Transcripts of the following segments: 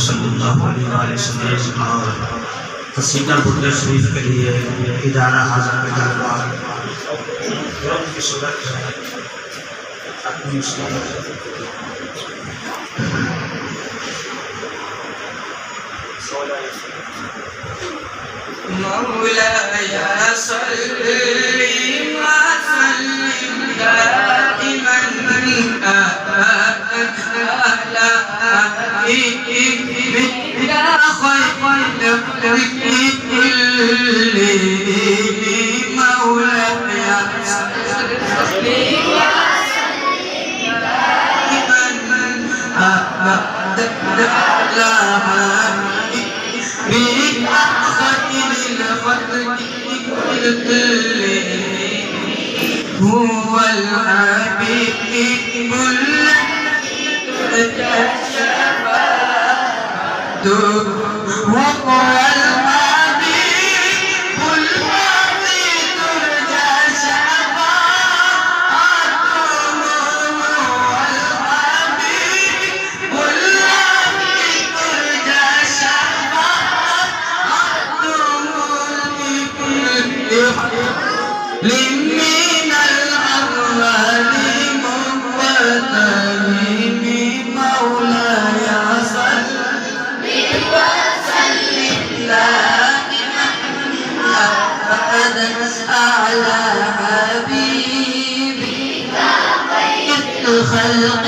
सल्लल्लाहु अलैहि वसल्लम और हसीना बुर्दे शरीफ के लिए इदारा हाज़िर करवा की सूरत अपनी مولاي صل وسلم دائما على حبيبك يا خير كل مولاي صل وسلم دائما على حبيبك هو الحبيب الذي وهو الحبيب الذي ترجى شفاعته هو الحبيب الذي ترجى لمن الأرواح مقتدم مولاي صل وسلم دائما أبدا على حبيبك خير الخلق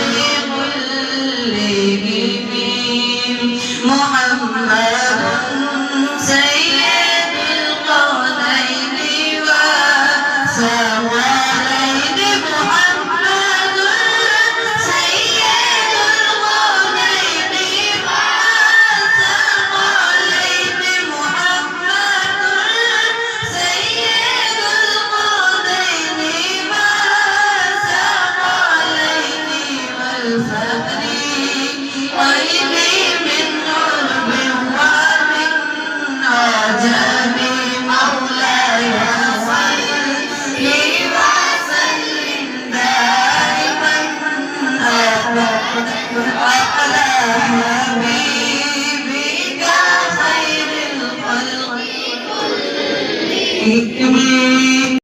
كلهم محمد سيد القرنين وثقلين محمد سيد القرنين وثقلين محمد سيد القرنين وثقلين والفجر غيب من عرب ومن عجم مولاي صل وسلم دائما على حبيبك خير الخلق كلهم